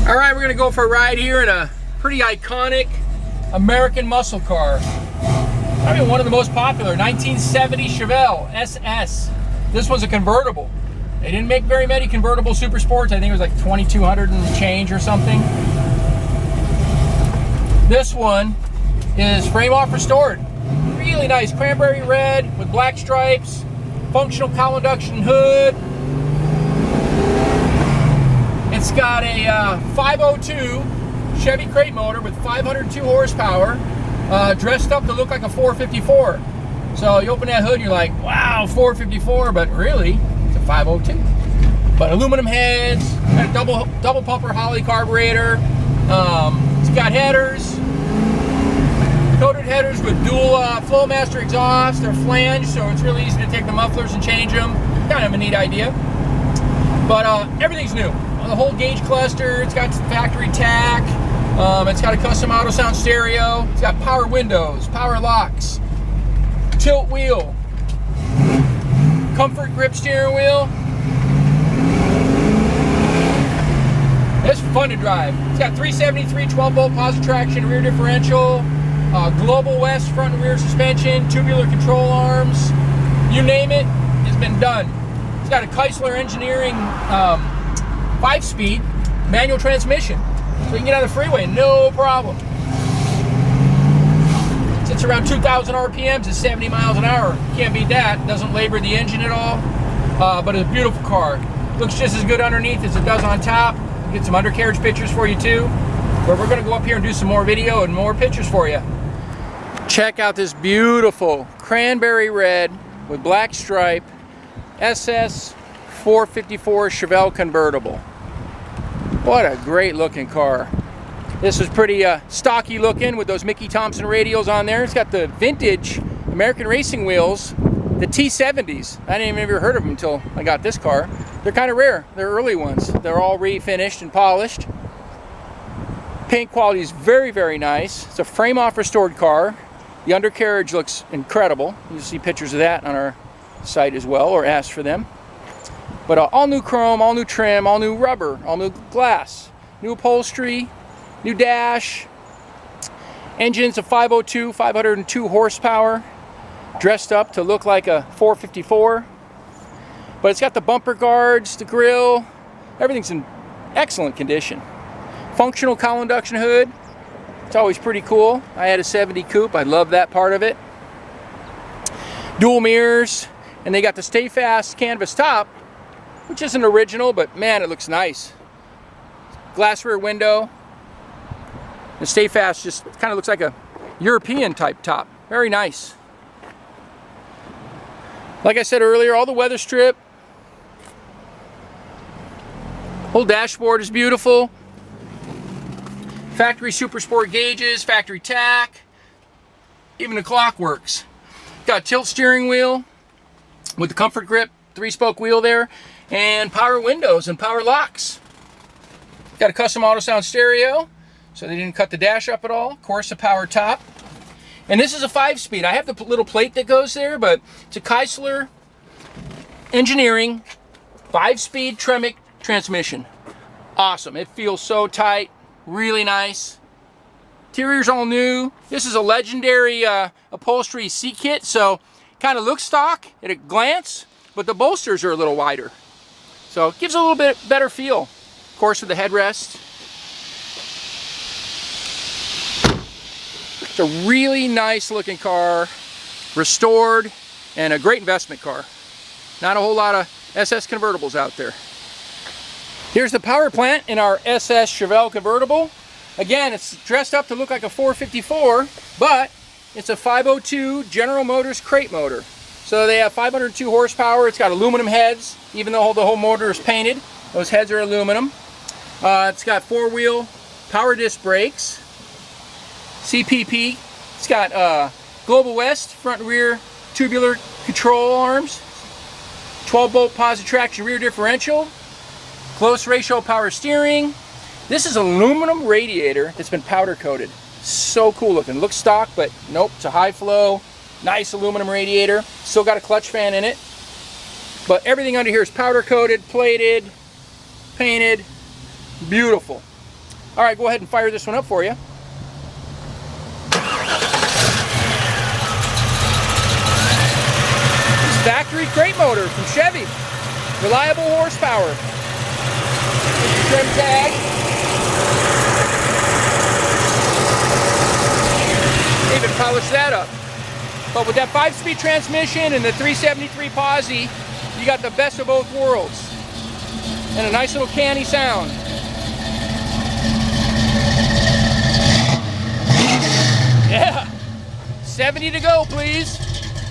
All right, we're gonna go for a ride here in a pretty iconic American muscle car. I mean, one of the most popular, 1970 Chevelle SS. This was a convertible. They didn't make very many convertible super sports. I think it was like 2,200 and change or something. This one is frame off restored. Really nice, cranberry red with black stripes, functional cowl induction hood. It's got a 502 Chevy crate motor with 502 horsepower, dressed up to look like a 454. So you open that hood and you're like, wow, 454, but really, it's a 502. But aluminum heads, got a double pumper Holley carburetor. It's got headers, coated headers with dual Flowmaster exhaust. They're flanged, so it's really easy to take the mufflers and change them. Kind of a neat idea. But everything's new. The whole gauge cluster, it's got factory tack, it's got a custom auto sound stereo, it's got power windows, power locks, tilt wheel, comfort grip steering wheel. It's fun to drive. It's got 373 12-bolt Posi-Traction rear differential, Global West front and rear suspension, tubular control arms, you name it, it's been done. It's got a Keisler Engineering 5-speed manual transmission, so you can get on the freeway no problem. Sits around 2,000 RPMs at 70 miles an hour. Can't beat that. Doesn't labor the engine at all, but it's a beautiful car. Looks just as good underneath as it does on top. Get some undercarriage pictures for you too, but we're going to go up here and do some more video and more pictures for you. Check out this beautiful cranberry red with black stripe SS 454 Chevelle convertible. What a great looking car. This is pretty stocky looking with those Mickey Thompson radials on there. It's got the vintage American racing wheels, the T70s. I didn't even ever heard of them until I got this car. They're kind of rare. They're early ones. They're all refinished and polished. Paint quality is very, very nice. It's a frame off restored car. The undercarriage looks incredible. You see pictures of that on our site as well, or ask for them. But all new chrome, all new trim, all new rubber, all new glass, new upholstery, new dash. Engine's a 502, 502 horsepower, dressed up to look like a 454. But it's got the bumper guards, the grille, everything's in excellent condition. Functional cowl induction hood, it's always pretty cool. I had a 70 coupe, I love that part of it. Dual mirrors, and they got the Stayfast canvas top, which isn't original, but man, it looks nice. Glass rear window. The Stayfast just kind of looks like a European type top. Very nice. Like I said earlier, all the weather strip. Whole dashboard is beautiful. Factory Super Sport gauges, factory tack. Even the clock works. Got a tilt steering wheel with the comfort grip 3-spoke wheel there, and power windows and power locks. Got a custom auto sound stereo, so they didn't cut the dash up at all. Of course, a power top. And this is a 5-speed. I have the little plate that goes there, but it's a Keisler Engineering 5-speed Tremec transmission. Awesome. It feels so tight, really nice. Interior's all new. This is a legendary upholstery seat kit, so kind of looks stock at a glance, but the bolsters are a little wider. So it gives a little bit better feel. Of course, with the headrest. It's a really nice looking car, restored, and a great investment car. Not a whole lot of SS Convertibles out there. Here's the power plant in our SS Chevelle convertible. Again, it's dressed up to look like a 454, but it's a 502 General Motors crate motor. So they have 502 horsepower. It's got aluminum heads, even though the whole motor is painted. Those heads are aluminum. It's got 4-wheel power disc brakes, CPP. It's got Global West front and rear tubular control arms, 12-bolt Posi-Traction rear differential, close ratio power steering. This is aluminum radiator that's been powder coated. So cool looking. Looks stock, but nope, it's a high flow, nice aluminum radiator. Still got a clutch fan in it. But everything under here is powder coated, plated, painted. Beautiful. All right, go ahead and fire this one up for you. This factory crate motor from Chevy. Reliable horsepower. Trim tag. Even polish that up. But with that 5-speed transmission and the 373 Posi, you got the best of both worlds. And a nice little canny sound. Yeah, 70 to go, please.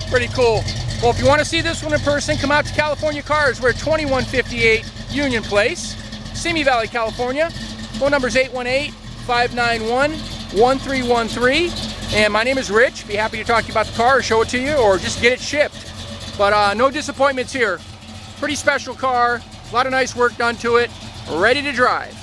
Pretty cool. Well, if you want to see this one in person, come out to California Cars. We're at 2158 Union Place, Simi Valley, California. Phone number is 818-591-1313. And my name is Rich. Be happy to talk to you about the car or show it to you or just get it shipped. But no disappointments here. Pretty special car. A lot of nice work done to it. Ready to drive.